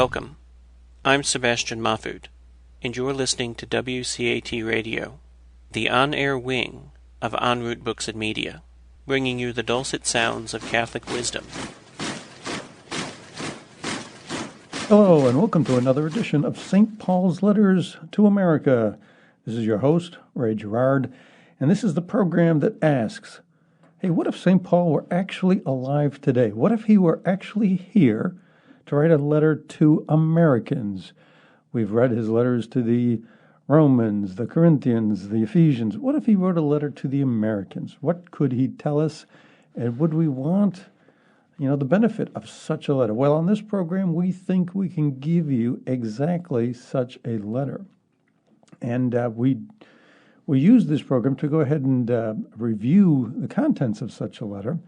Welcome. I'm Sebastian Mahfood, and you're listening to WCAT Radio, the on-air wing of En Route Books and Media, bringing you the dulcet sounds of Catholic wisdom. Hello, and welcome to another edition of St. Paul's Letters to America. This is your host, Ray Gerard, and this is the program that asks, hey, what if St. Paul were actually alive today? What if he were actually here to write a letter to Americans? We've read his letters to the Romans, the Corinthians, the Ephesians. What if he wrote a letter to the Americans? What could he tell us? And would we want, the benefit of such a letter? Well, on this program, we think we can give you exactly such a letter. And we use this program to go ahead and review the contents of such a letter.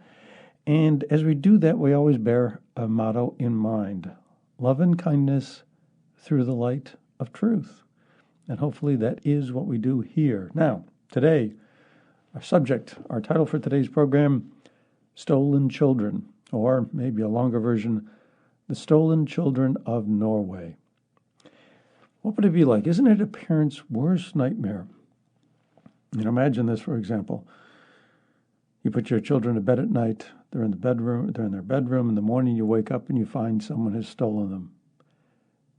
And as we do that, we always bear a motto in mind: love and kindness through the light of truth. And hopefully that is what we do here. Now, today, our title for today's program, Stolen Children, or maybe a longer version, The Stolen Children of Norway. What would it be like? Isn't it a parent's worst nightmare? Imagine this, for example. You put your children to bed at night. They're in their bedroom. In the morning, you wake up and you find someone has stolen them.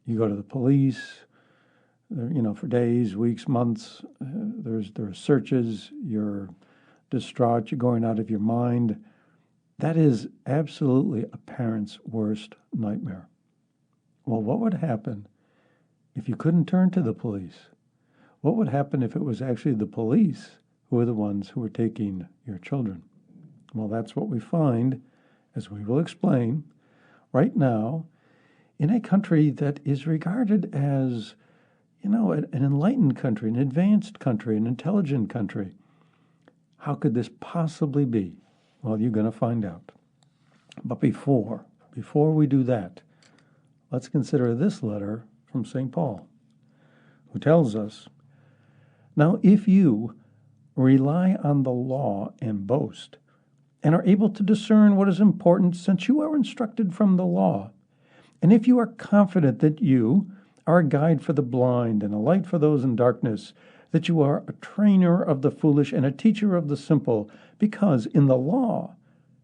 You go to the police. For days, weeks, months. There are searches. You're distraught. You're going out of your mind. That is absolutely a parent's worst nightmare. Well, what would happen if you couldn't turn to the police? What would happen if it was actually the police who were the ones who were taking your children? Well, that's what we find, as we will explain, right now in a country that is regarded as, an enlightened country, an advanced country, an intelligent country. How could this possibly be? Well, you're going to find out. But before we do that, let's consider this letter from St. Paul, who tells us, now if you rely on the law and boast, and are able to discern what is important since you are instructed from the law, and if you are confident that you are a guide for the blind and a light for those in darkness, that you are a trainer of the foolish and a teacher of the simple, because in the law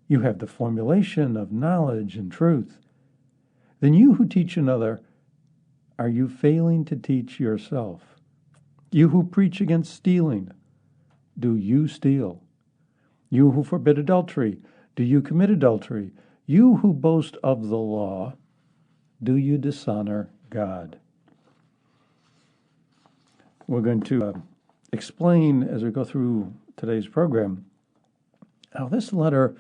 you have the formulation of knowledge and truth, then you who teach another, are you failing to teach yourself? You who preach against stealing, do you steal? You who forbid adultery, do you commit adultery? You who boast of the law, do you dishonor God? We're going to explain as we go through today's program how this letter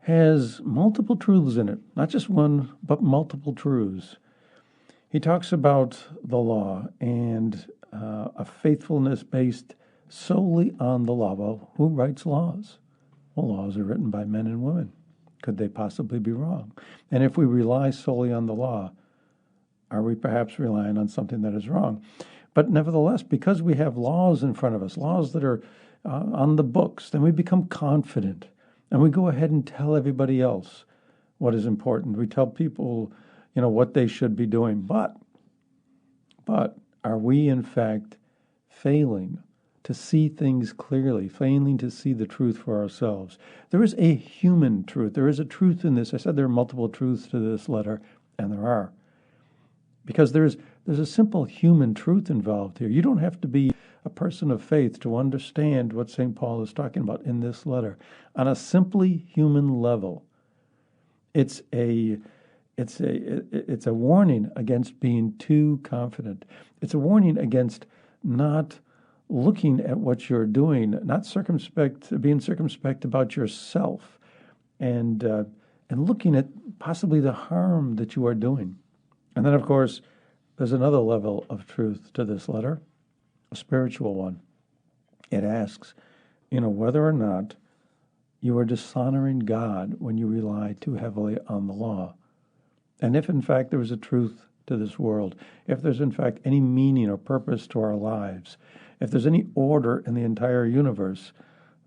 has multiple truths in it, not just one, but multiple truths. He talks about the law and a faithfulness based solely on the law. Well, who writes laws? Well, laws are written by men and women. Could they possibly be wrong? And if we rely solely on the law, are we perhaps relying on something that is wrong? But nevertheless, because we have laws in front of us, laws that are on the books, then we become confident and we go ahead and tell everybody else what is important. We tell people, what they should be doing. But are we in fact failing to see things clearly, failing to see the truth for ourselves? There is a human truth. There is a truth in this. I said there are multiple truths to this letter, and there are. Because there's a simple human truth involved here. You don't have to be a person of faith to understand what St. Paul is talking about in this letter. On a simply human level, it's a warning against being too confident. It's a warning against not looking at what you're doing, being circumspect about yourself, and looking at possibly the harm that you are doing. And then, of course, there's another level of truth to this letter, a spiritual one. It asks, whether or not you are dishonoring God when you rely too heavily on the law. And if, in fact, there is a truth to this world, if there's, in fact, any meaning or purpose to our lives, if there's any order in the entire universe,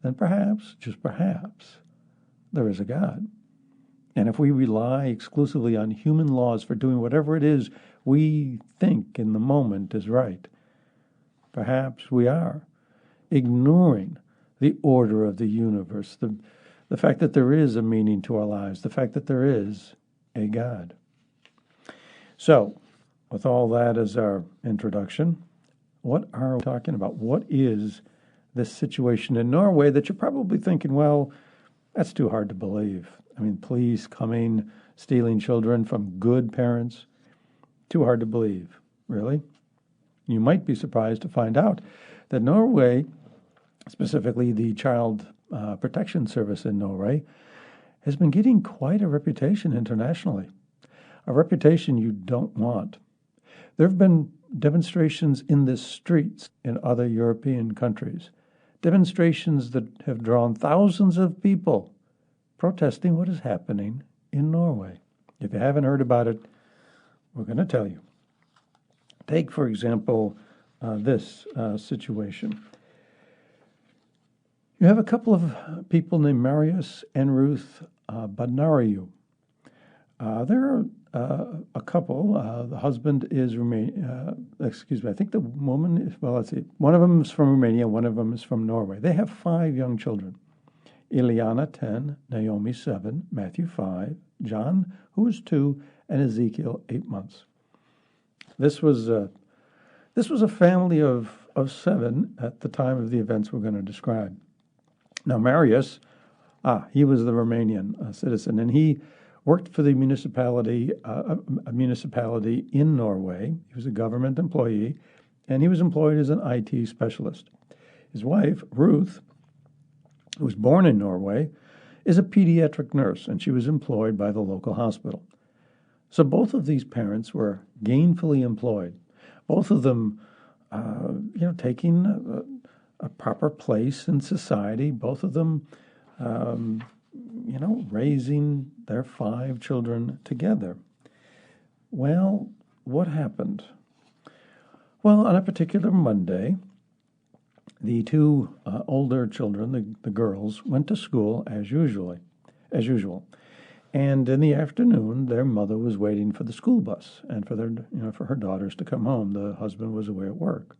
then perhaps, just perhaps, there is a God. And if we rely exclusively on human laws for doing whatever it is we think in the moment is right, perhaps we are ignoring the order of the universe, the fact that there is a meaning to our lives, the fact that there is a God. So, with all that as our introduction, what are we talking about? What is this situation in Norway that you're probably thinking, well, that's too hard to believe. I mean, police coming, stealing children from good parents, too hard to believe. Really? You might be surprised to find out that Norway, specifically the Child Protection Service in Norway, has been getting quite a reputation internationally, a reputation you don't want. There have been demonstrations in the streets in other European countries, demonstrations that have drawn thousands of people protesting what is happening in Norway. If you haven't heard about it, we're going to tell you. Take, for example, this situation. You have a couple of people named Marius and Ruth Badnariu. They're a couple. The husband is I think the woman is, well, let's see. One of them is from Romania, one of them is from Norway. They have 5 young children. Ileana, 10, Naomi, 7, Matthew, 5, John, who is 2, and Ezekiel, 8 months. This was a family of 7 at the time of the events we're going to describe. Now, Marius, he was the Romanian citizen, and he worked for the municipality, a municipality in Norway. He was a government employee, and he was employed as an IT specialist. His wife, Ruth, who was born in Norway, is a pediatric nurse, and she was employed by the local hospital. So both of these parents were gainfully employed, both of them, taking a proper place in society, both of them, raising their 5 children together. Well, what happened? Well, on a particular Monday, the 2 older children, the girls, went to school as usual. And in the afternoon, their mother was waiting for the school bus and for her daughters to come home. The husband was away at work.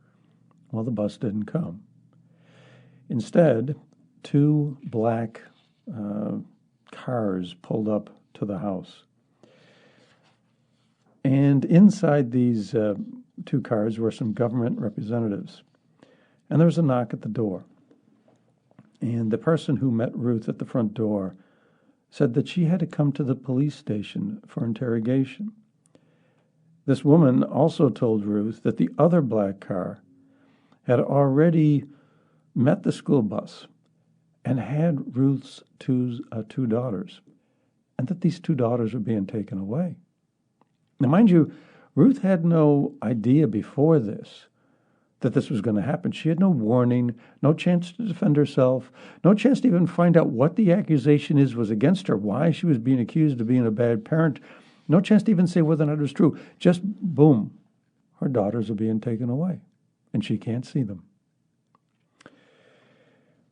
Well, the bus didn't come. Instead, 2 black cars pulled up to the house. And inside these 2 cars were some government representatives. And there was a knock at the door. And the person who met Ruth at the front door said that she had to come to the police station for interrogation. This woman also told Ruth that the other black car had already met the school bus and had Ruth's two daughters, and that these 2 daughters were being taken away. Now, mind you, Ruth had no idea before this that this was going to happen. She had no warning, no chance to defend herself, no chance to even find out what the accusation was against her, why she was being accused of being a bad parent, no chance to even say whether or not it was true. Just boom, her daughters are being taken away, and she can't see them.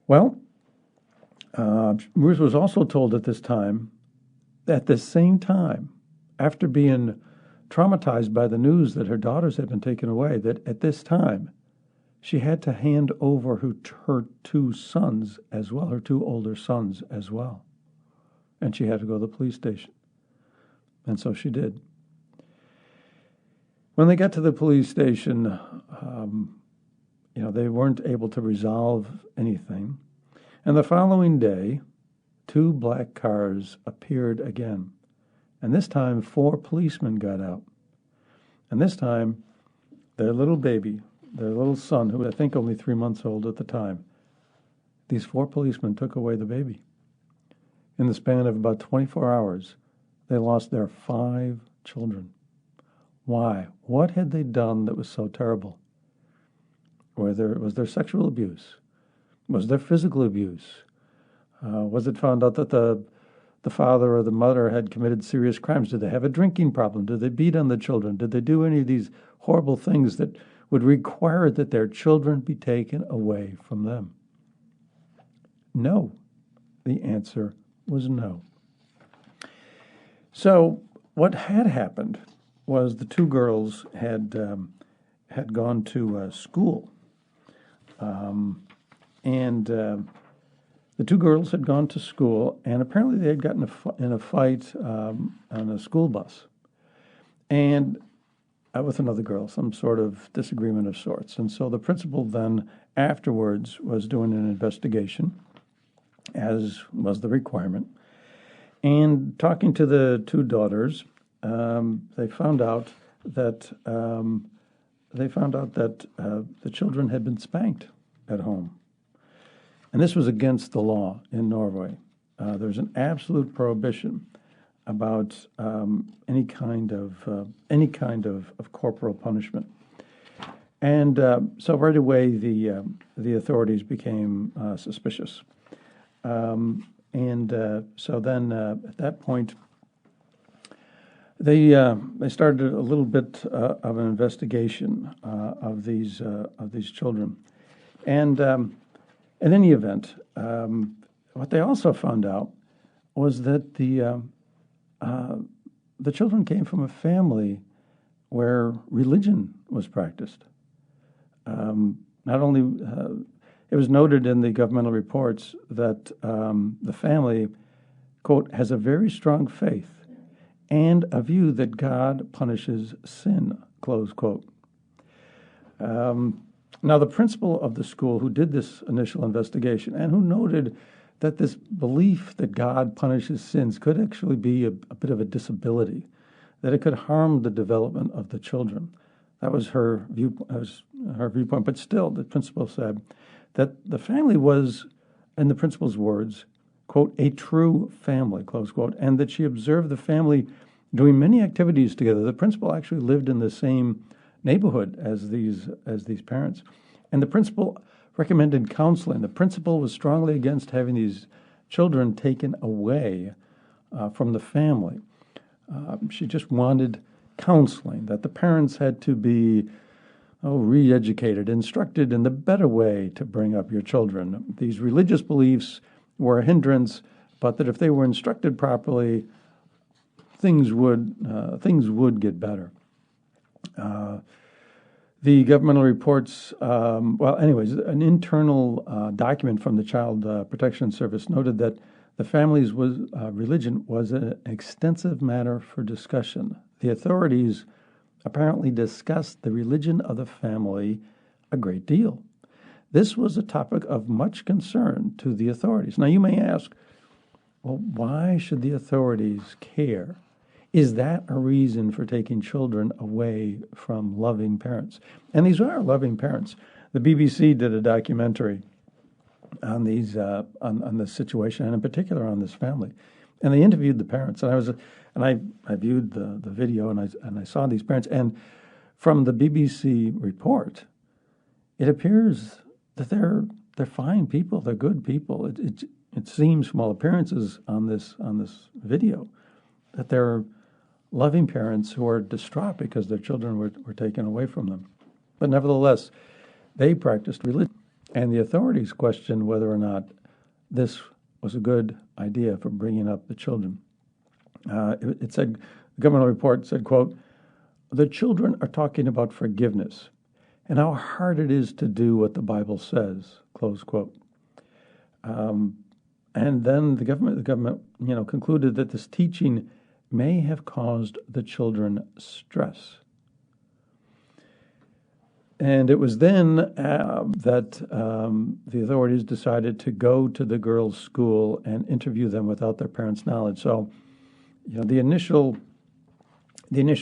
Well, Ruth was also told at the same time, after being traumatized by the news that her daughters had been taken away, that at this time she had to hand over her 2 sons as well, her 2 older sons as well. And she had to go to the police station. And so she did. When they got to the police station, they weren't able to resolve anything. And the following day, 2 black cars appeared again. And this time, 4 policemen got out. And this time, their little baby, their little son, who was, I think, only 3 months old at the time, these 4 policemen took away the baby. In the span of about 24 hours, they lost their 5 children. Why? What had they done that was so terrible? Was there sexual abuse? Was there physical abuse? Was it found out that the father or the mother had committed serious crimes? Did they have a drinking problem? Did they beat on the children? Did they do any of these horrible things that would require that their children be taken away from them? No. The answer was no. So what had happened was the two girls had gone to school, and the two girls had gone to school, and apparently they had gotten in a fight on a school bus, and with another girl, some sort of disagreement of sorts. And so the principal then afterwards was doing an investigation, as was the requirement, and talking to the two daughters, they found out that the children had been spanked at home. And this was against the law in Norway. There's an absolute prohibition about any kind of corporal punishment. And so right away the authorities became suspicious. So then at that point they started a little bit of an investigation of these children. And in any event, what they also found out was that the children came from a family where religion was practiced. Not only it was noted in the governmental reports that the family, quote, has a very strong faith and a view that God punishes sin, close quote. Now, the principal of the school who did this initial investigation and who noted that this belief that God punishes sins could actually be a bit of a disability, that it could harm the development of the children. That was her viewpoint. But still, the principal said that the family was, in the principal's words, quote, a true family, close quote, and that she observed the family doing many activities together. The principal actually lived in the same neighborhood as these parents. And the principal recommended counseling. The principal was strongly against having these children taken away from the family. She just wanted counseling, that the parents had to be re-educated, instructed in the better way to bring up your children. These religious beliefs were a hindrance, but that if they were instructed properly, things would get better. The governmental reports, an internal document from the Child Protection Service noted that the family's religion was an extensive matter for discussion. The authorities apparently discussed the religion of the family a great deal. This was a topic of much concern to the authorities. Now, you may ask, well, why should the authorities care? Is that a reason for taking children away from loving parents? And these are loving parents. The BBC did a documentary on these on this situation, and in particular on this family, and they interviewed the parents. And I viewed the video, and I saw these parents. And from the BBC report, it appears that they're fine people. They're good people. It seems from all appearances on this video that they're loving parents who are distraught because their children were taken away from them. But nevertheless, they practiced religion. And the authorities questioned whether or not this was a good idea for bringing up the children. It said, the governmental report said, quote, the children are talking about forgiveness and how hard it is to do what the Bible says, close quote. And then the government, concluded that this teaching may have caused the children stress. And it was then that the authorities decided to go to the girls' school and interview them without their parents' knowledge. So, the initial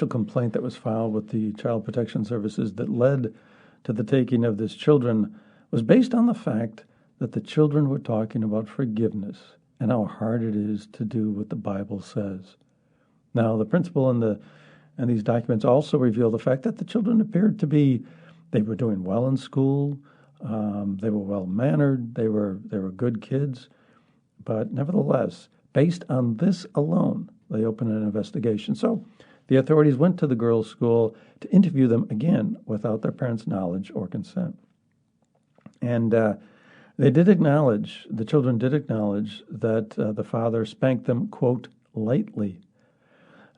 complaint that was filed with the Child Protection Services that led to the taking of these children was based on the fact that the children were talking about forgiveness and how hard it is to do what the Bible says. Now, the principal and these documents also reveal the fact that the children appeared to be, they were doing well in school, they were well-mannered, they were good kids, but nevertheless, based on this alone, they opened an investigation. So the authorities went to the girls' school to interview them again without their parents' knowledge or consent. And the children did acknowledge that the father spanked them, quote, lightly.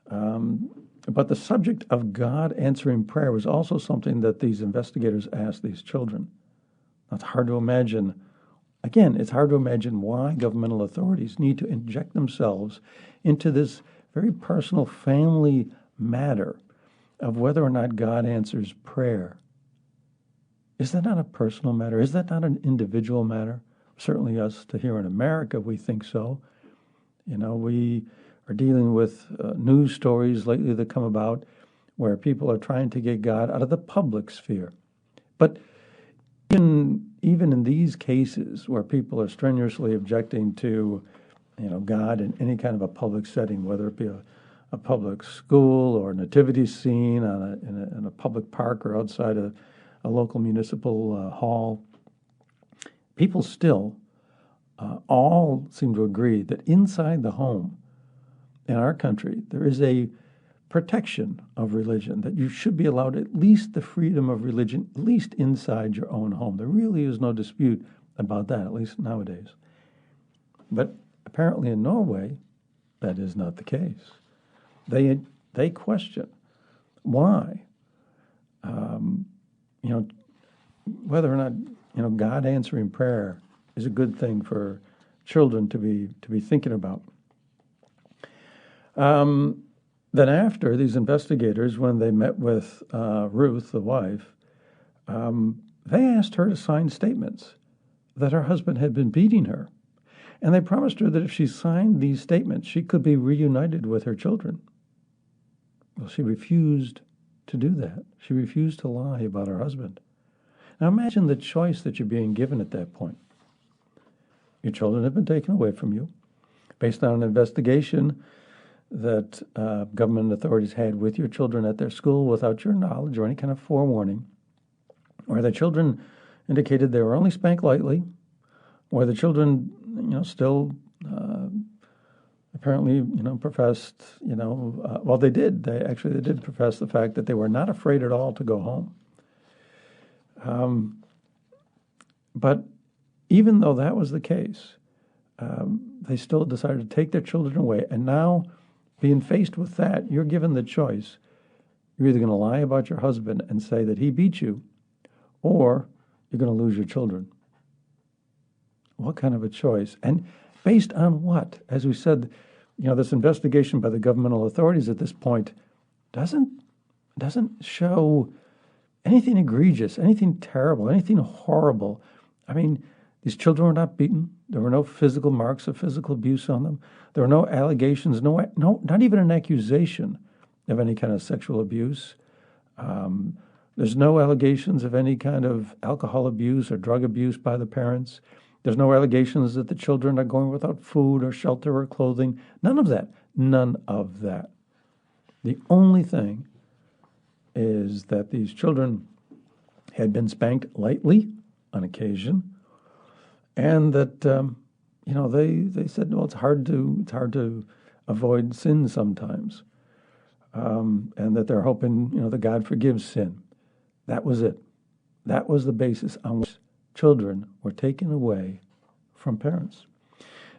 But the subject of God answering prayer was also something that these investigators asked these children. It's hard to imagine. Again, it's hard to imagine why governmental authorities need to inject themselves into this very personal family matter of whether or not God answers prayer. Is that not a personal matter? Is that not an individual matter? Certainly us here in America, we think so. We are dealing with news stories lately that come about where people are trying to get God out of the public sphere. But even in these cases where people are strenuously objecting to, God in any kind of a public setting, whether it be a public school or a nativity scene in a public park or outside a local municipal hall, people still all seem to agree that inside the home in our country, there is a protection of religion, that you should be allowed at least the freedom of religion, at least inside your own home. There really is no dispute about that, at least nowadays. But apparently in Norway, that is not the case. They question why, whether or not God answering prayer is a good thing for children to be thinking about. Then after, these investigators, when they met with Ruth, the wife, they asked her to sign statements that her husband had been beating her. And they promised her that if she signed these statements, she could be reunited with her children. Well, she refused to do that. She refused to lie about her husband. Now imagine the choice that you're being given at that point. Your children have been taken away from you based on an investigation that government authorities had with your children at their school without your knowledge or any kind of forewarning, or the children indicated they were only spanked lightly, or the children, still apparently, professed, well, they did. They did profess the fact that they were not afraid at all to go home. But even though that was the case, they still decided to take their children away. And now, being faced with that, you're given the choice. You're either going to lie about your husband and say that he beat you, or you're going to lose your children. What kind of a choice? And based on what? As we said, this investigation by the governmental authorities at this point doesn't show anything egregious, anything terrible, anything horrible. I mean, these children were not beaten. There were no physical marks of physical abuse on them. There were no allegations, no, not even an accusation of any kind of sexual abuse. There's no allegations of any kind of alcohol abuse or drug abuse by the parents. There's no allegations that the children are going without food or shelter or clothing. None of that. None of that. The only thing is that these children had been spanked lightly on occasion, and that they said, well, it's hard to avoid sin sometimes, and that they're hoping that God forgives sin. That was it. That was the basis on which children were taken away from parents.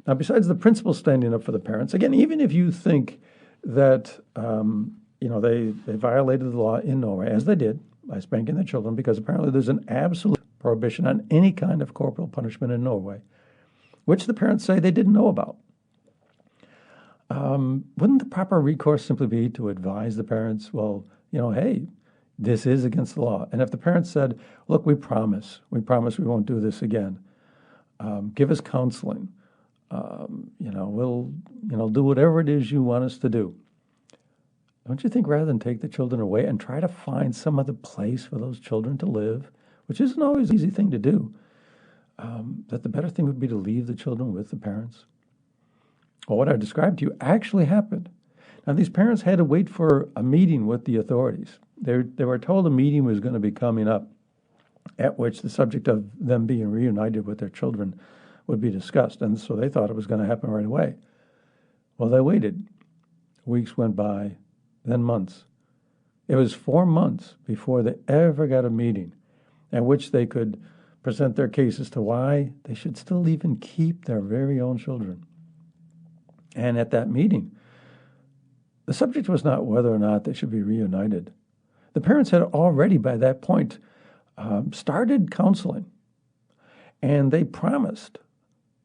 Now, besides the principle standing up for the parents, again, even if you think that they violated the law in Norway, as they did by spanking their children, because apparently there's an absolute prohibition on any kind of corporal punishment in Norway, which the parents say they didn't know about. Wouldn't the proper recourse simply be to advise the parents, well, hey, this is against the law? And if the parents said, look, we promise we won't do this again. Give us counseling. We'll do whatever it is you want us to do. Don't you think rather than take the children away and try to find some other place for those children to live, which isn't always an easy thing to do, that the better thing would be to leave the children with the parents? Well, what I described to you actually happened. Now, these parents had to wait for a meeting with the authorities. They were told a meeting was going to be coming up, at which the subject of them being reunited with their children would be discussed. And so they thought it was going to happen right away. Well, they waited. Weeks went by, then months. It was 4 months before they ever got a meeting at which they could present their case as to why they should still even keep their very own children. And at that meeting, The subject was not whether or not they should be reunited. The parents had already, by that point, started counseling, and they promised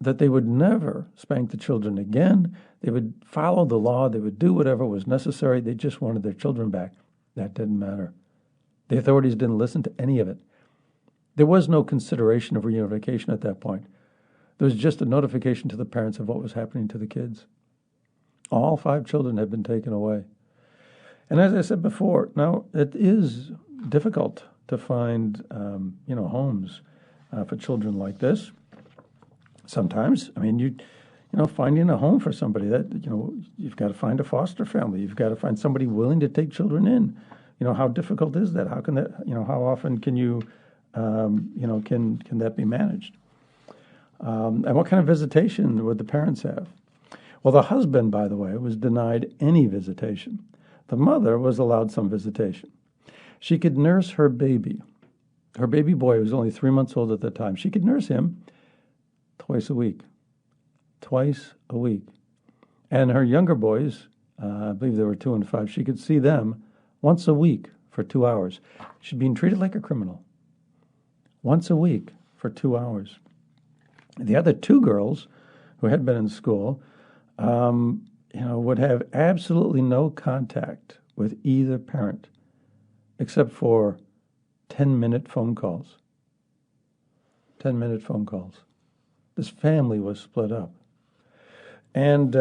that they would never spank the children again. They would follow the law. They would do whatever was necessary. They just wanted their children back. That didn't matter. The authorities didn't listen to any of it. There was no consideration of reunification at that point. There was just a notification to the parents of what was happening to the kids. All 5 children had been taken away. And as I said before, now it is difficult to find, homes for children like this. Sometimes, finding a home for somebody you've got to find a foster family. You've got to find somebody willing to take children in. How difficult is that? How can that, how often can you, can that be managed? And what kind of visitation would the parents have? Well, the husband, by the way, was denied any visitation. The mother was allowed some visitation. She could nurse her baby. Her baby boy was only 3 months old at the time. She could nurse him twice a week. Twice a week. And her younger boys, I believe there were 2 and 5, she could see them once a week for 2 hours. She's being treated like a criminal. Once a week for 2 hours. The other 2 girls who had been in school, would have absolutely no contact with either parent except for 10-minute phone calls. 10-minute phone calls. This family was split up. And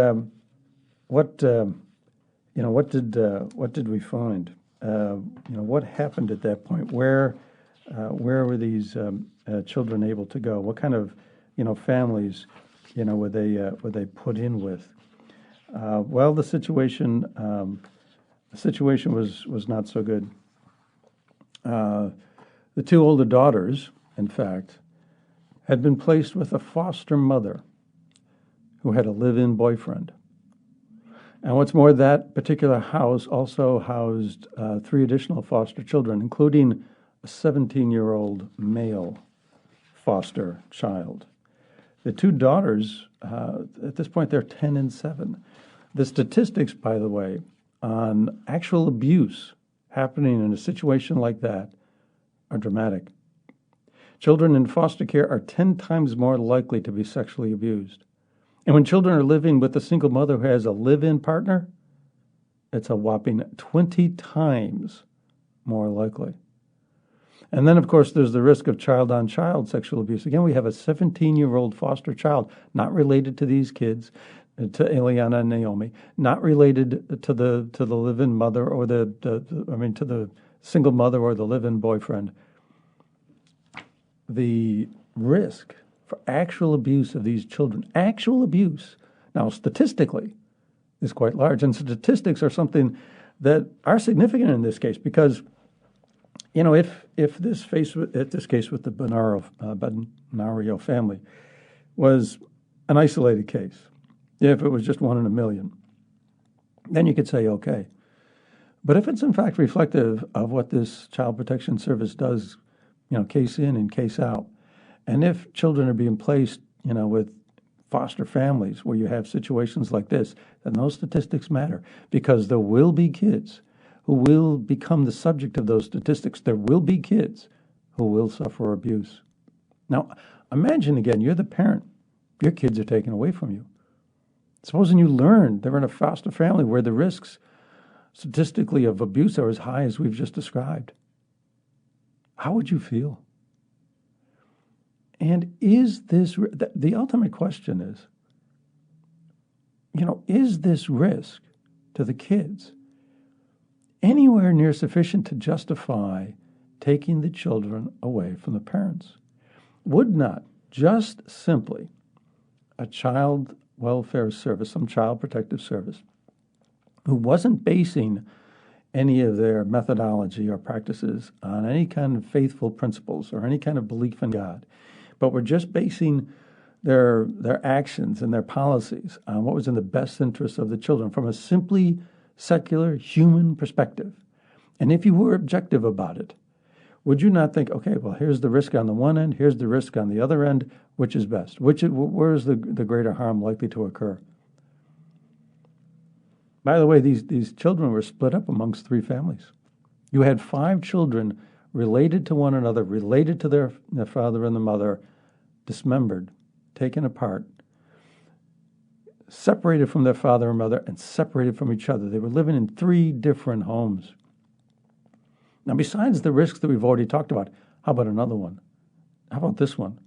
what did we find? What happened at that point? Where were these children able to go? What kind of families were they put in with? Well, the situation was not so good. The 2 older daughters, in fact, had been placed with a foster mother who had a live-in boyfriend. And what's more, that particular house also housed 3 additional foster children, including a 17-year-old male foster child. The 2 daughters, at this point, they're 10 and 7. The statistics, by the way, on actual abuse happening in a situation like that are dramatic. Children in foster care are 10 times more likely to be sexually abused. And when children are living with a single mother who has a live-in partner, it's a whopping 20 times more likely. And then, of course, there's the risk of child-on-child sexual abuse. Again, we have a 17-year-old foster child, not related to these kids, to Eliana and Naomi, not related to the live-in mother or to the single mother or the live-in boyfriend. The risk for actual abuse of these children, actual abuse, now statistically, is quite large. And statistics are something that are significant in this case because, if this case with the Benario family was an isolated case, if it was just 1 in a million, then you could say, okay. But if it's in fact reflective of what this Child Protection Service does, case in and case out, and if children are being placed, with foster families where you have situations like this, then those statistics matter because there will be kids who will become the subject of those statistics. There will be kids who will suffer abuse. Now, imagine again, you're the parent. Your kids are taken away from you. Supposing you learn they're in a foster family where the risks statistically of abuse are as high as we've just described. How would you feel? And is this, the ultimate question is this risk to the kids anywhere near sufficient to justify taking the children away from the parents? Would not just simply a child welfare service, some child protective service, who wasn't basing any of their methodology or practices on any kind of faithful principles or any kind of belief in God, but were just basing their actions and their policies on what was in the best interest of the children from a simply secular human perspective. And if you were objective about it, would you not think, okay, well, here's the risk on the one end, here's the risk on the other end, which is best? Where is the greater harm likely to occur? By the way, these children were split up amongst three families. You had 5 children related to one another, related to their father and the mother, dismembered, taken apart, separated from their father and mother, and separated from each other. They were living in 3 different homes. Now, besides the risks that we've already talked about, how about another one? How about this one?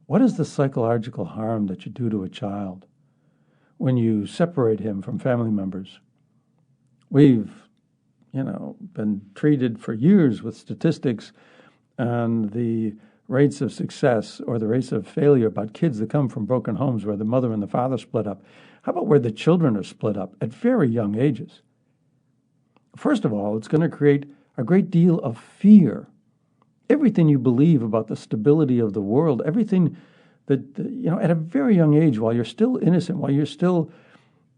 What is the psychological harm that you do to a child when you separate him from family members? We've, been treated for years with statistics on the rates of success or the rates of failure about kids that come from broken homes where the mother and the father split up. How about where the children are split up at very young ages? First of all, it's going to create a great deal of fear. Everything you believe about the stability of the world, everything that, at a very young age, while you're still innocent, while you're still,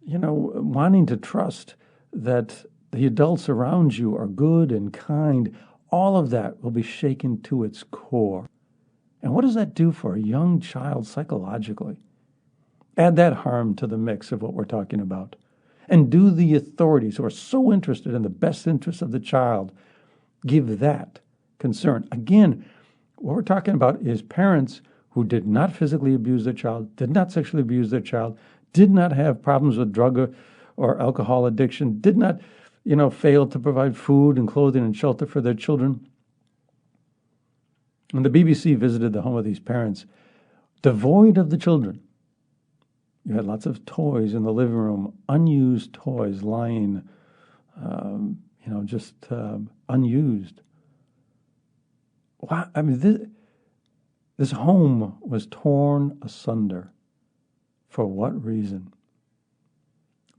wanting to trust that the adults around you are good and kind, all of that will be shaken to its core. And what does that do for a young child psychologically? Add that harm to the mix of what we're talking about. And do the authorities who are so interested in the best interests of the child give that concern? Again, what we're talking about is parents who did not physically abuse their child, did not sexually abuse their child, did not have problems with drug or alcohol addiction, did not, fail to provide food and clothing and shelter for their children. When the BBC visited the home of these parents, devoid of the children, you had lots of toys in the living room, unused toys lying, unused. Wow, I mean, this home was torn asunder. For what reason?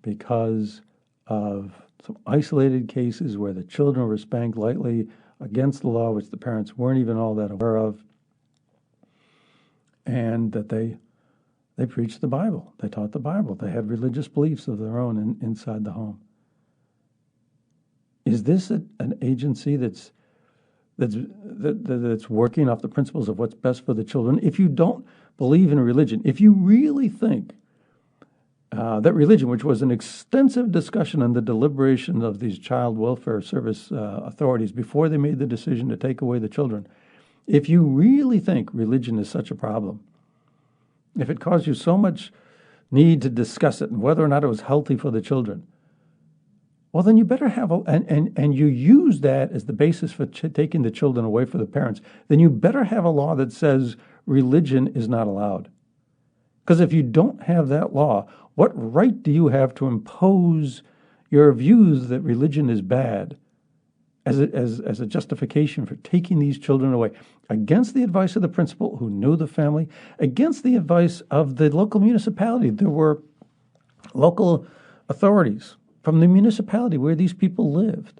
Because of some isolated cases where the children were spanked lightly against the law, which the parents weren't even all that aware of, and that they preached the Bible. They taught the Bible. They had religious beliefs of their own inside the home. Is this an agency that's working off the principles of what's best for the children? If you don't believe in religion, if you really think that religion, which was an extensive discussion on the deliberation of these child welfare service authorities before they made the decision to take away the children, if you really think religion is such a problem, if it caused you so much need to discuss it and whether or not it was healthy for the children, well, then you better have, and you use that as the basis for taking the children away from the parents, then you better have a law that says religion is not allowed. Because if you don't have that law, what right do you have to impose your views that religion is bad as a justification for taking these children away, against the advice of the principal who knew the family, against the advice of the local municipality? There were local authorities from the municipality where these people lived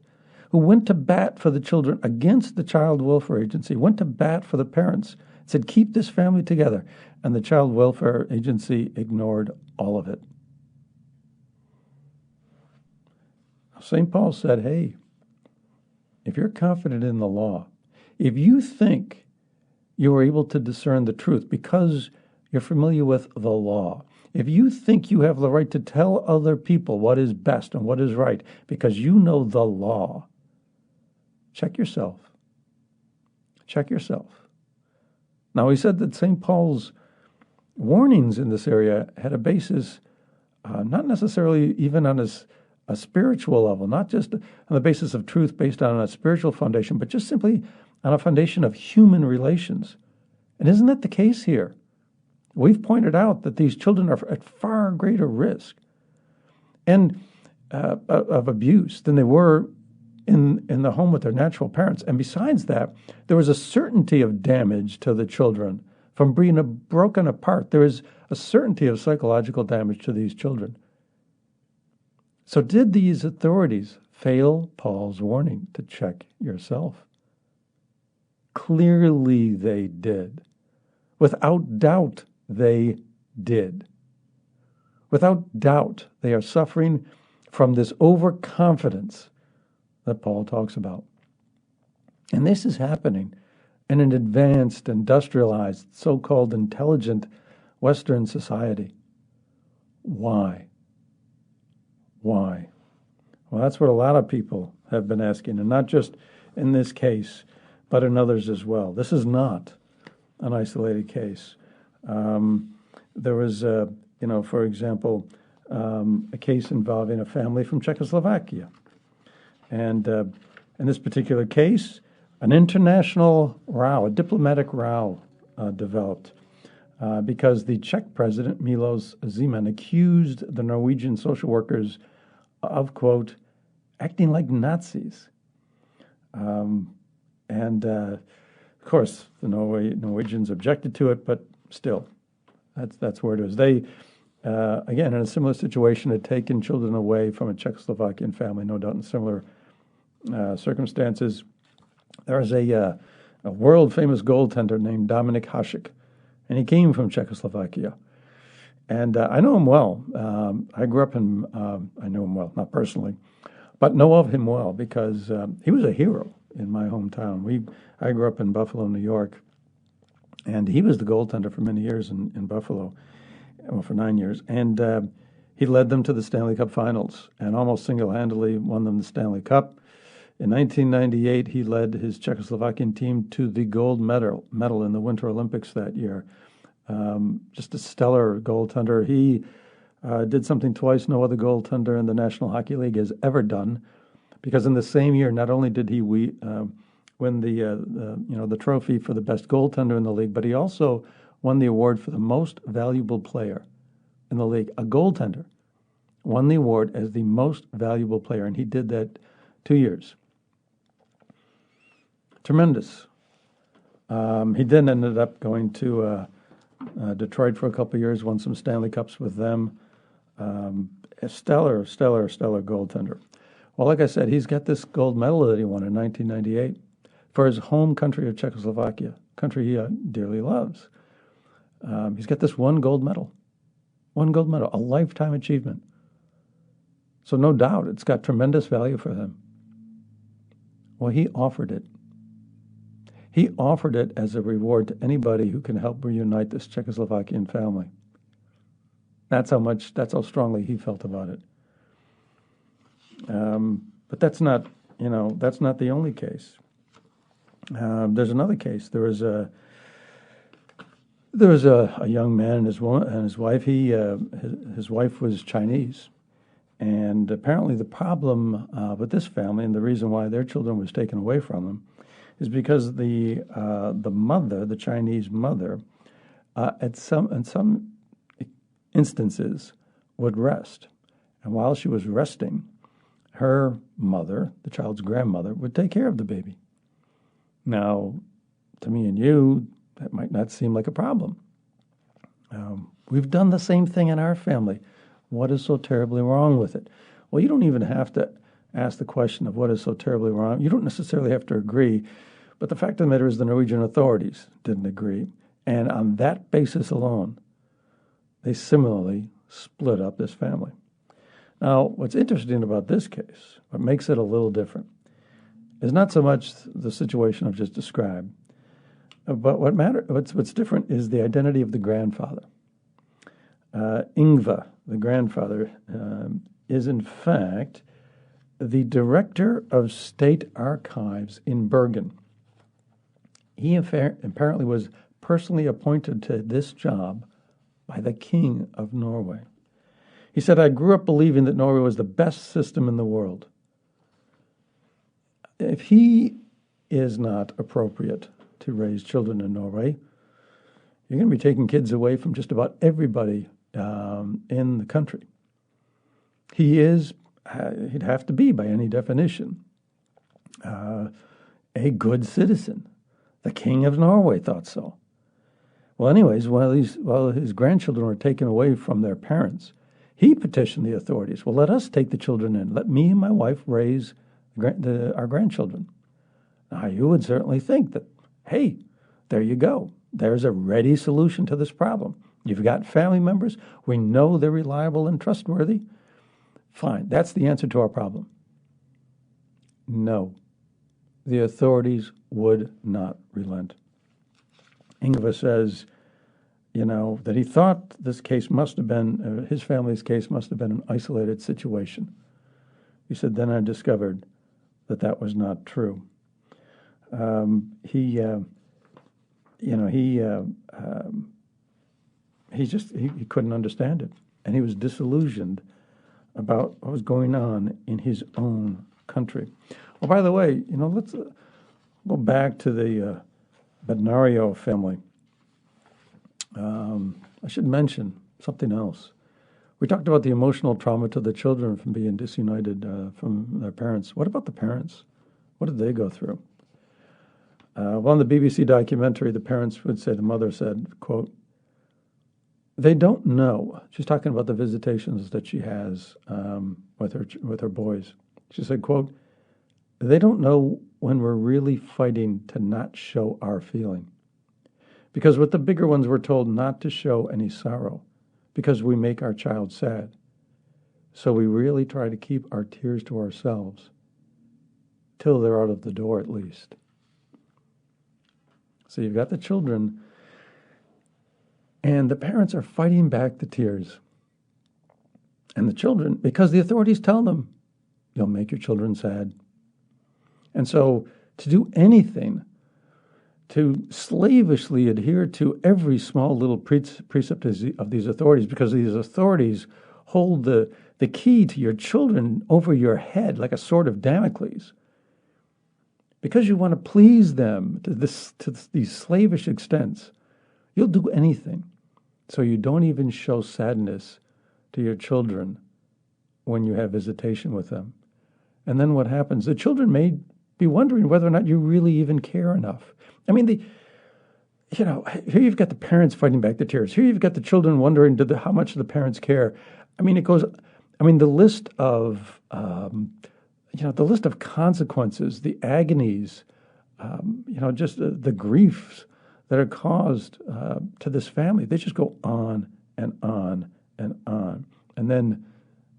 who went to bat for the children against the child welfare agency, went to bat for the parents, said, keep this family together. And the child welfare agency ignored all of it. St. Paul said, hey, if you're confident in the law, if you think you are able to discern the truth because you're familiar with the law, if you think you have the right to tell other people what is best and what is right because you know the law, check yourself. Check yourself. Now, he said that St. Paul's warnings in this area had a basis, not necessarily even on a spiritual level, not just on the basis of truth based on a spiritual foundation, but just simply on a foundation of human relations. And isn't that the case here? We've pointed out that these children are at far greater risk and of abuse than they were in the home with their natural parents. And besides that, there was a certainty of damage to the children from being broken apart. There is a certainty of psychological damage to these children. So did these authorities fail Paul's warning to check yourself? Clearly they did. Without doubt, they did. Without doubt, they are suffering from this overconfidence that Paul talks about. And this is happening in an advanced, industrialized, so-called intelligent Western society. Why? Why? Well, that's what a lot of people have been asking, and not just in this case, but in others as well. This is not an isolated case. There was, for example, a case involving a family from Czechoslovakia. And in this particular case, an international row, a diplomatic row developed because the Czech president, Milos Zeman, accused the Norwegian social workers of, quote, acting like Nazis. Of course, the Norwegians objected to it, but still, that's where it is. They, again, in a similar situation, had taken children away from a Czechoslovakian family, no doubt in similar circumstances. There was a world-famous goaltender named Dominik Hasek, and he came from Czechoslovakia. And I know him well. I grew up in, I know him well, not personally, but know of him well because he was a hero in my hometown. I grew up in Buffalo, New York, and he was the goaltender for many years in Buffalo, well, for 9 years. And he led them to the Stanley Cup Finals and almost single-handedly won them the Stanley Cup. In 1998, he led his Czechoslovakian team to the gold medal in the Winter Olympics that year. Just a stellar goaltender. He did something twice no other goaltender in the National Hockey League has ever done, because in the same year, not only did he win the trophy for the best goaltender in the league, but he also won the award for the most valuable player in the league. A goaltender won the award as the most valuable player, and he did that 2 years. Tremendous. He then ended up going to Detroit for a couple of years, won some Stanley Cups with them. A stellar goaltender. Well, like I said, he's got this gold medal that he won in 1998 for his home country of Czechoslovakia, country he dearly loves. He's got this one gold medal, a lifetime achievement. So no doubt it's got tremendous value for him. Well, he offered it. He offered it as a reward to anybody who can help reunite this Czechoslovakian family. That's how strongly he felt about it. But that's not the only case. There's another case. There was a young man and his wife. His wife was Chinese, and apparently the problem with this family and the reason why their children was taken away from them is because the mother, the Chinese mother, in some instances would rest, and while she was resting, her mother, the child's grandmother, would take care of the baby. Now, to me and you, that might not seem like a problem. We've done the same thing in our family. What is so terribly wrong with it? Well, you don't even have to ask the question of what is so terribly wrong. You don't necessarily have to agree, but the fact of the matter is the Norwegian authorities didn't agree, and on that basis alone, they similarly split up this family. Now, what's interesting about this case, what makes it a little different, is not so much the situation I've just described, but what's different is the identity of the grandfather. Ingvar, the grandfather, is in fact the director of state archives in Bergen. He apparently was personally appointed to this job by the King of Norway. He said, "I grew up believing that Norway was the best system in the world." If he is not appropriate to raise children in Norway, you're going to be taking kids away from just about everybody in the country. He'd have to be, by any definition, a good citizen. The King of Norway thought so. Well, anyways, while his grandchildren were taken away from their parents, he petitioned the authorities. Well, let us take the children in. Let me and my wife raise our grandchildren. Now, you would certainly think that, hey, there you go. There's a ready solution to this problem. You've got family members. We know they're reliable and trustworthy. Fine. That's the answer to our problem. No. The authorities would not relent. Ingvar says, that he thought this case must have been, his family's case must have been an isolated situation. He said, then I discovered that was not true. He couldn't understand it, and he was disillusioned about what was going on in his own country. Oh, by the way, let's go back to the Bednario family. I should mention something else. We talked about the emotional trauma to the children from being disunited from their parents. What about the parents? What did they go through? Well, in the BBC documentary, the parents would say, the mother said, quote, they don't know. She's talking about the visitations that she has with her boys. She said, quote, they don't know when we're really fighting to not show our feeling. Because with the bigger ones, we're told not to show any sorrow because we make our child sad. So we really try to keep our tears to ourselves till they're out of the door at least. So you've got the children, and the parents are fighting back the tears. And the children, because the authorities tell them, you'll make your children sad. And so to do anything, to slavishly adhere to every small little precept of these authorities, because these authorities hold the key to your children over your head like a sword of Damocles. Because you want to please them to these slavish extents, you'll do anything. So you don't even show sadness to your children when you have visitation with them. And then what happens? The children may be wondering whether or not you really even care enough. I mean, here you've got the parents fighting back the tears. Here you've got the children wondering how much the parents care. I mean, the list of, the list of consequences, the agonies, just the griefs that are caused to this family. They just go on and on and on. And then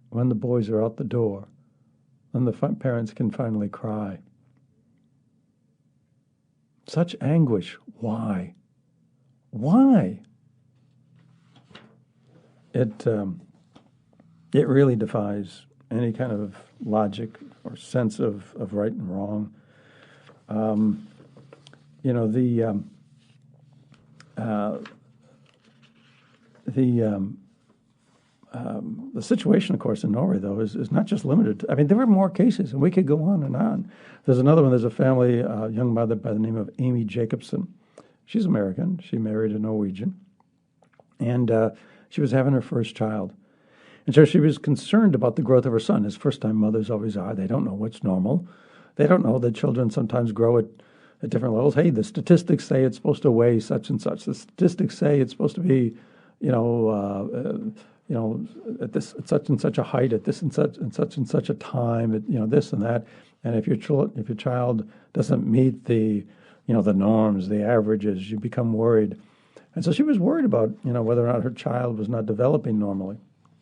when the boys are out the door, then the parents can finally cry. Such anguish. Why? Why? It really defies any kind of logic or sense of right and wrong. The situation, of course, in Norway, though, is not just limited to, there were more cases, and we could go on and on. There's another one. There's a family, a young mother by the name of Amy Jacobson. She's American. She married a Norwegian, and she was having her first child. And so she was concerned about the growth of her son, as first-time mothers always are. They don't know what's normal. They don't know that children sometimes grow at different levels. Hey, the statistics say it's supposed to weigh such and such. The statistics say it's supposed to be, at such and such a height, at this and such a time, at this and that. And if your child doesn't meet the norms, the averages, you become worried. And so she was worried about whether or not her child was not developing normally.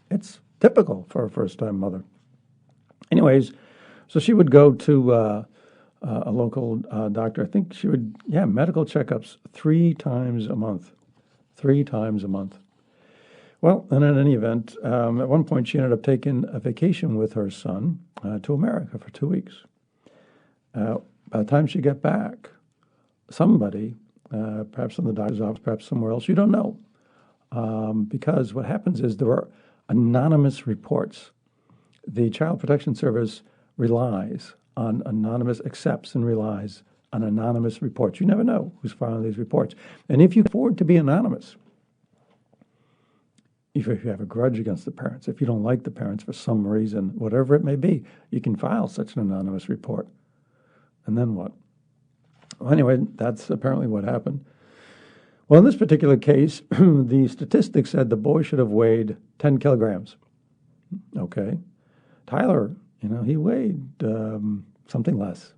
It's typical for a first-time mother. Anyways, so she would go to a local doctor. I think she would, medical checkups 3 times a month. 3 times a month. Well, and in any event, at one point she ended up taking a vacation with her son to America for 2 weeks. By the time she got back, somebody, perhaps in the doctor's office, perhaps somewhere else, you don't know, because what happens is there are anonymous reports. The Child Protection Service accepts and relies on anonymous reports. You never know who's filing these reports. And if you afford to be anonymous, if you have a grudge against the parents, if you don't like the parents for some reason, whatever it may be, you can file such an anonymous report. And then what? Well, anyway, that's apparently what happened. Well, in this particular case, the statistics said the boy should have weighed 10 kilograms. Okay. Tyler, he weighed something less.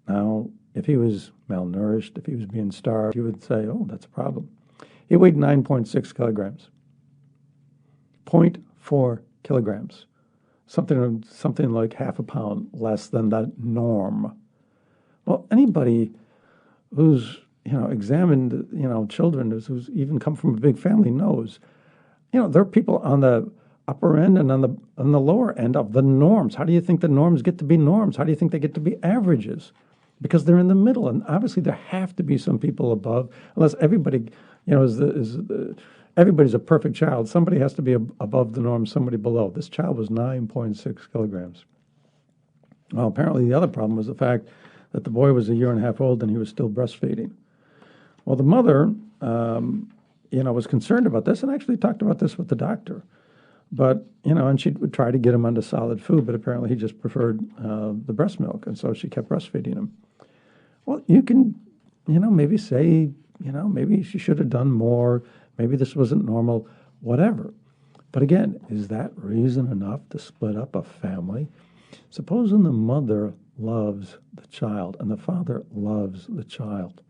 Now, if he was malnourished, if he was being starved, you would say, oh, that's a problem. He weighed 9.6 kilograms. 0.4 kilograms. Something like half a pound less than that norm. Well, anybody who's, examined, children who's even come from a big family knows, there are people on the upper end and on the lower end of the norms. How do you think the norms get to be norms? How do you think they get to be averages? Because they're in the middle, and obviously there have to be some people above, unless everybody, everybody's a perfect child. Somebody has to be above the norm, somebody below. This child was 9.6 kilograms. Well, apparently the other problem was the fact that the boy was a year and a half old and he was still breastfeeding. Well, the mother, was concerned about this and actually talked about this with the doctor. But, and she would try to get him onto solid food, but apparently he just preferred the breast milk, and so she kept breastfeeding him. Well, you can, maybe say, maybe she should have done more, maybe this wasn't normal, whatever. But again, is that reason enough to split up a family? Supposing the mother loves the child and the father loves the child,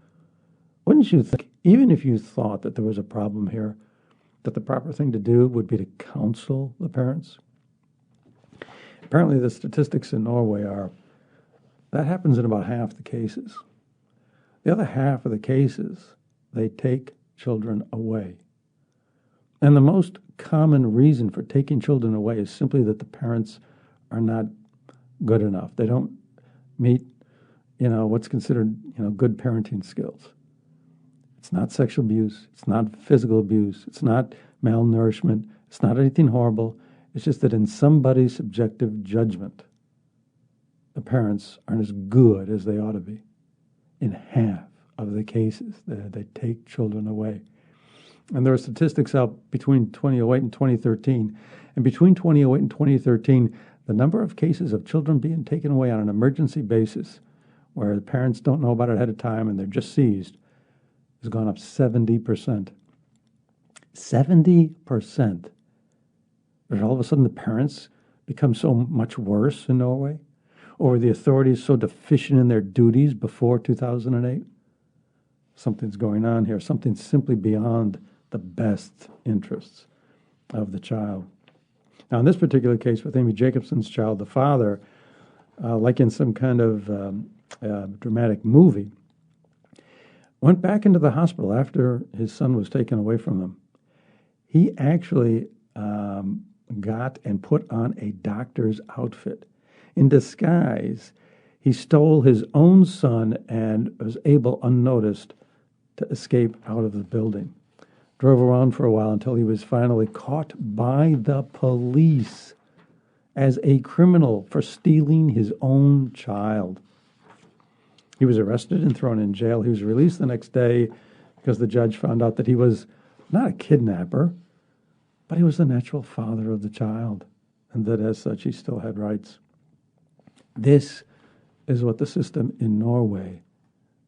wouldn't you think, even if you thought that there was a problem here, that the proper thing to do would be to counsel the parents? Apparently the statistics in Norway are that happens in about half the cases. The other half of the cases, they take children away. And the most common reason for taking children away is simply that the parents are not good enough. They don't meet, what's considered, good parenting skills. It's not sexual abuse. It's not physical abuse. It's not malnourishment. It's not anything horrible. It's just that in somebody's subjective judgment, the parents aren't as good as they ought to be. In half of the cases, they take children away. And there are statistics out between 2008 and 2013. And between 2008 and 2013, the number of cases of children being taken away on an emergency basis, where the parents don't know about it ahead of time and they're just seized, has gone up 70%. 70%. But all of a sudden the parents become so much worse in Norway? Or were the authorities so deficient in their duties before 2008? Something's going on here. Something simply beyond the best interests of the child. Now, in this particular case with Amy Jacobson's child, the father, like in some kind of dramatic movie, went back into the hospital after his son was taken away from them. He actually got and put on a doctor's outfit. In disguise, he stole his own son and was able, unnoticed, to escape out of the building. Drove around for a while until he was finally caught by the police as a criminal for stealing his own child. He was arrested and thrown in jail. He was released the next day because the judge found out that he was not a kidnapper, but he was the natural father of the child, and that as such he still had rights. This is what the system in Norway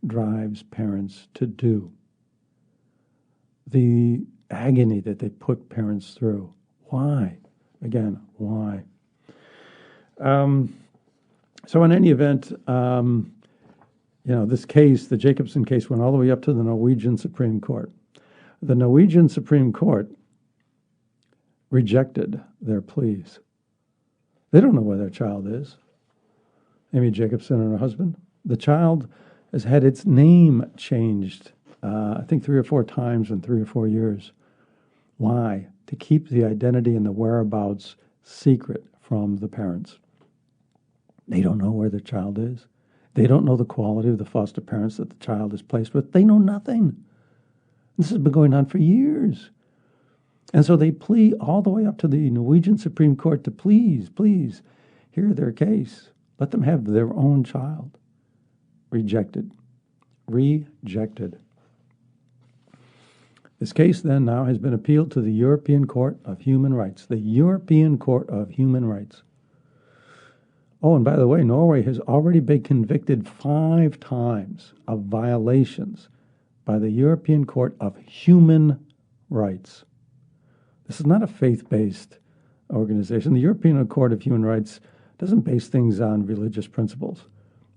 drives parents to do. The agony that they put parents through. Why? Again, why? So in any event, this case, the Jacobson case, went all the way up to the Norwegian Supreme Court. The Norwegian Supreme Court rejected their pleas. They don't know where their child is. Amy Jacobson and her husband. The child has had its name changed, I think 3 or 4 times in 3 or 4 years. Why? To keep the identity and the whereabouts secret from the parents. They don't know where their child is. They don't know the quality of the foster parents that the child is placed with. They know nothing. This has been going on for years. And so they plea all the way up to the Norwegian Supreme Court to please hear their case. Let them have their own child. Rejected. This case then now has been appealed to the European Court of Human Rights. The European Court of Human Rights. Oh, and by the way, Norway has already been convicted 5 times of violations by the European Court of Human Rights. This is not a faith-based organization. The European Court of Human Rights doesn't base things on religious principles,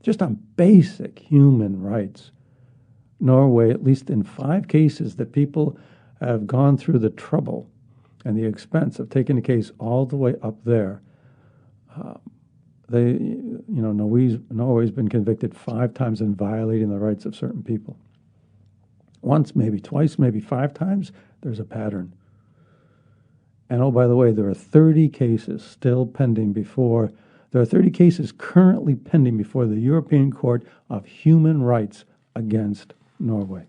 just on basic human rights. Norway, at least in 5 cases that people have gone through the trouble and the expense of taking a case all the way up there, Norway's been convicted 5 times in violating the rights of certain people. once, maybe twice, maybe 5 times, there's a pattern. And oh, by the way, there are 30 cases still pending before, there are 30 cases currently pending before the European Court of Human Rights against Norway.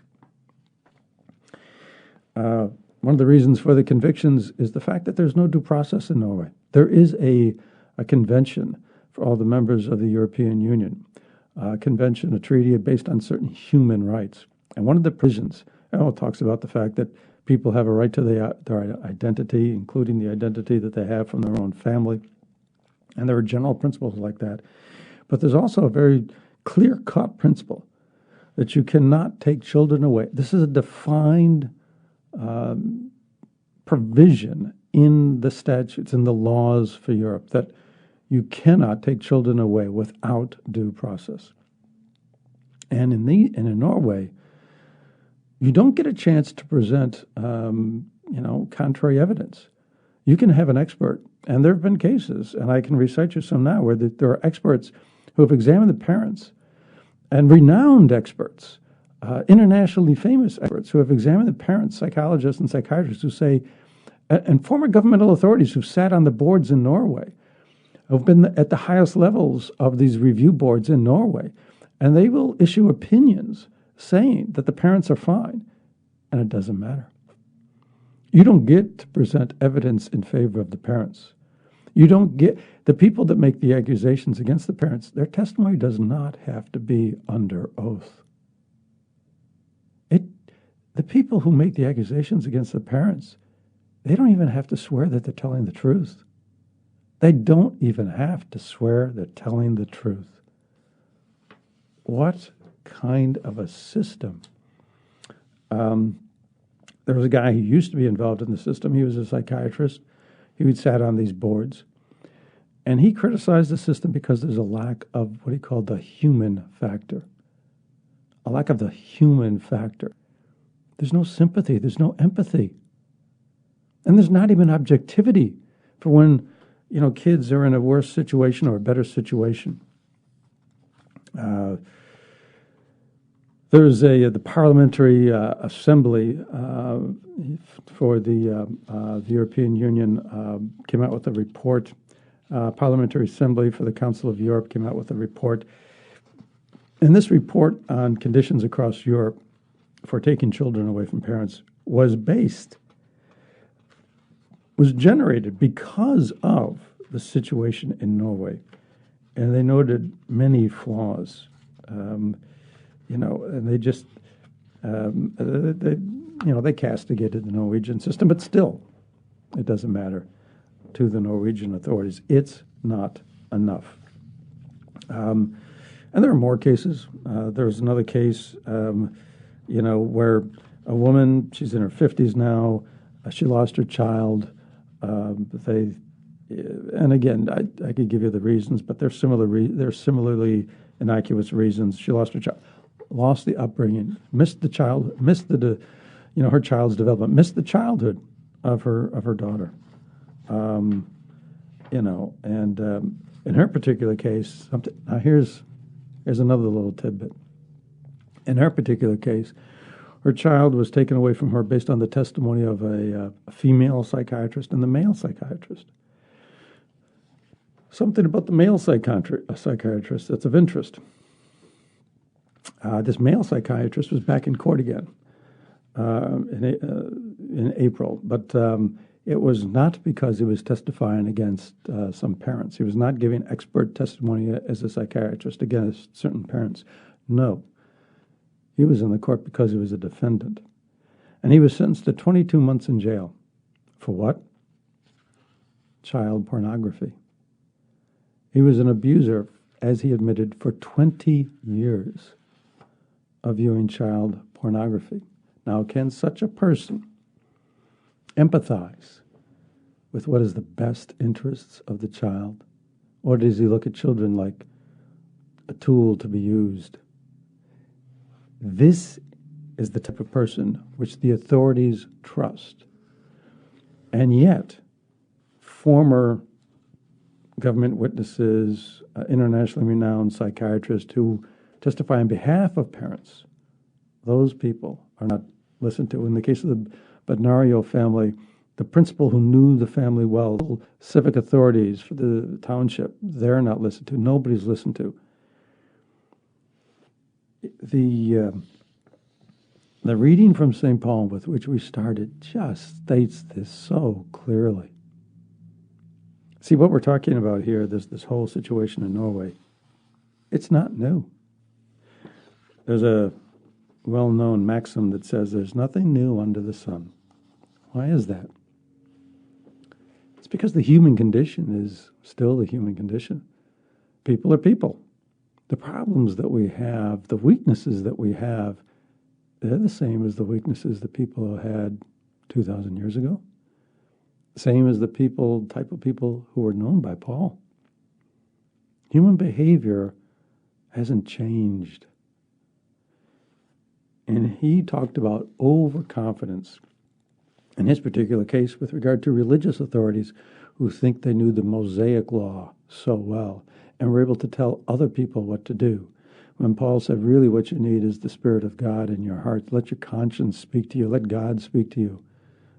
One of the reasons for the convictions is the fact that there's no due process in Norway. There is a convention for all the members of the European Union, a convention, a treaty based on certain human rights. And one of the provisions talks about the fact that people have a right to their identity, including the identity that they have from their own family. And there are general principles like that. But there's also a very clear-cut principle that you cannot take children away. This is a defined provision in the statutes, in the laws for Europe, that you cannot take children away without due process. And in Norway, you don't get a chance to present, contrary evidence. You can have an expert, and there have been cases, and I can recite you some now, where there are experts who have examined the parents, and renowned experts, internationally famous experts who have examined the parents, psychologists and psychiatrists who say, and former governmental authorities who've sat on the boards in Norway, who've been at the highest levels of these review boards in Norway, and they will issue opinions saying that the parents are fine, and it doesn't matter. You don't get to present evidence in favor of the parents. You don't get the people that make the accusations against the parents, their testimony does not have to be under oath. The people who make the accusations against the parents, they don't even have to swear that they're telling the truth. They don't even have to swear they're telling the truth. What kind of a system? There was a guy who used to be involved in the system. He was a psychiatrist. He sat on these boards. And he criticized the system because there's a lack of what he called the human factor. A lack of the human factor. There's no sympathy. There's no empathy. And there's not even objectivity for when, kids are in a worse situation or a better situation. There's the Parliamentary Assembly for the European Union came out with a report. Parliamentary Assembly for the Council of Europe came out with a report. And this report on conditions across Europe for taking children away from parents was generated because of the situation in Norway. And they noted many flaws. And they just, they castigated the Norwegian system, but still, it doesn't matter to the Norwegian authorities. It's not enough. And there are more cases. There was another case, where a woman, she's in her 50s now, she lost her child. And again, I could give you the reasons, but they're similarly innocuous reasons. She lost her child, lost the upbringing, missed the child, missed her child's development, missed the childhood of her daughter. And in her particular case, now here's another little tidbit. In her particular case, her child was taken away from her based on the testimony of a female psychiatrist and the male psychiatrist. Something about the male psychiatrist that's of interest. This male psychiatrist was back in court again in April, but it was not because he was testifying against some parents. He was not giving expert testimony as a psychiatrist against certain parents. No. He was in the court because he was a defendant. And he was sentenced to 22 months in jail. For what? Child pornography. He was an abuser, as he admitted, for 20 years of viewing child pornography. Now, can such a person empathize with what is the best interests of the child? Or does he look at children like a tool to be used? This is the type of person which the authorities trust. And yet, former government witnesses, internationally renowned psychiatrists who testify on behalf of parents, those people are not listened to. In the case of the Bednario family, the principal who knew the family well, civic authorities for the township, they're not listened to. Nobody's listened to. The reading from St. Paul with which we started just states this so clearly. See, what we're talking about here, this whole situation in Norway, it's not new. There's a well-known maxim that says there's nothing new under the sun. Why is that? It's because the human condition is still the human condition. People are people. The problems that we have, the weaknesses that we have, they're the same as the weaknesses that people had 2,000 years ago. Same as the type of people who were known by Paul. Human behavior hasn't changed. And he talked about overconfidence, in his particular case, with regard to religious authorities who think they knew the Mosaic law so well and were able to tell other people what to do. When Paul said, really what you need is the Spirit of God in your heart. Let your conscience speak to you. Let God speak to you.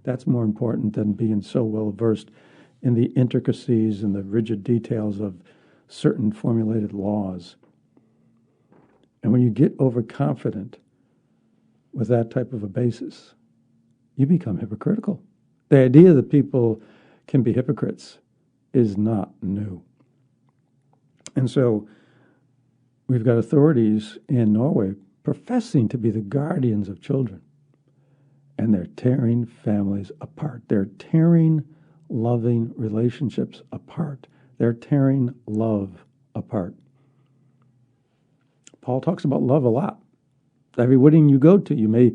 That's more important than being so well versed in the intricacies and the rigid details of certain formulated laws. And when you get overconfident with that type of a basis, you become hypocritical. The idea that people can be hypocrites is not new. And so we've got authorities in Norway professing to be the guardians of children, and they're tearing families apart. They're tearing loving relationships apart. They're tearing love apart. Paul talks about love a lot. Every wedding you go to, you may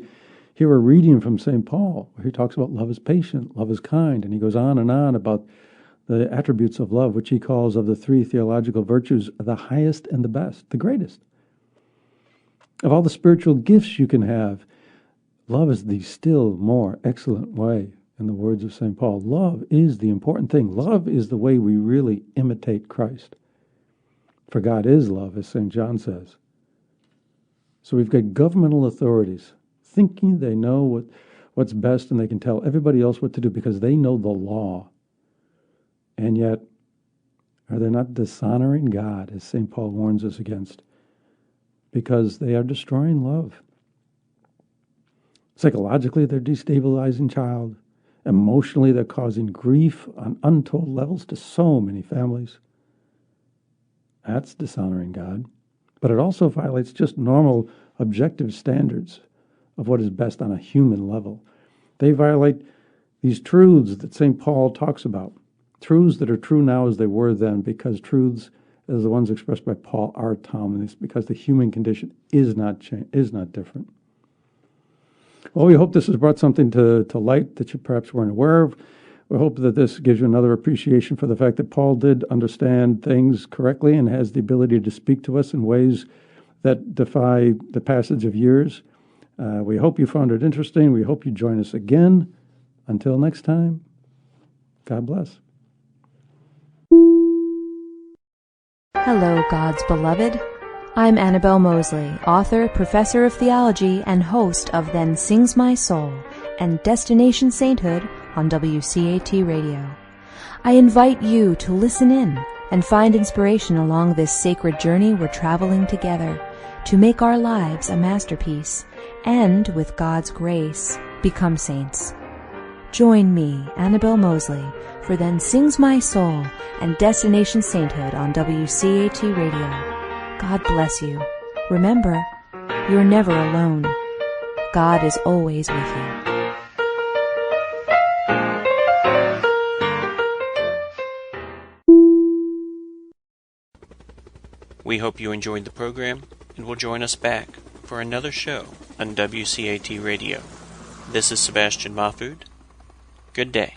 hear a reading from St. Paul where he talks about love is patient, love is kind, and he goes on and on about the attributes of love, which he calls of the three theological virtues, the highest and the best, the greatest. Of all the spiritual gifts you can have, love is the still more excellent way, in the words of St. Paul. Love is the important thing. Love is the way we really imitate Christ. For God is love, as St. John says. So we've got governmental authorities thinking they know what's best and they can tell everybody else what to do because they know the law. And yet, are they not dishonoring God, as St. Paul warns us against? Because they are destroying love. Psychologically, they're destabilizing child. Emotionally, they're causing grief on untold levels to so many families. That's dishonoring God. But it also violates just normal objective standards of what is best on a human level. They violate these truths that St. Paul talks about, truths that are true now as they were then, because truths, as the ones expressed by Paul, are timeless, because the human condition is not different. Well, we hope this has brought something to light that you perhaps weren't aware of. We hope that this gives you another appreciation for the fact that Paul did understand things correctly and has the ability to speak to us in ways that defy the passage of years. We hope you found it interesting. We hope you join us again. Until next time, God bless. Hello, God's beloved. I'm Annabelle Mosley, author, professor of theology, and host of Then Sings My Soul and Destination Sainthood on WCAT Radio. I invite you to listen in and find inspiration along this sacred journey we're traveling together to make our lives a masterpiece and, with God's grace, become saints. Join me, Annabelle Mosley, for Then Sings My Soul and Destination Sainthood on WCAT Radio. God bless you. Remember, you're never alone. God is always with you. We hope you enjoyed the program and will join us back for another show on WCAT Radio. This is Sebastian Mahfood. Good day.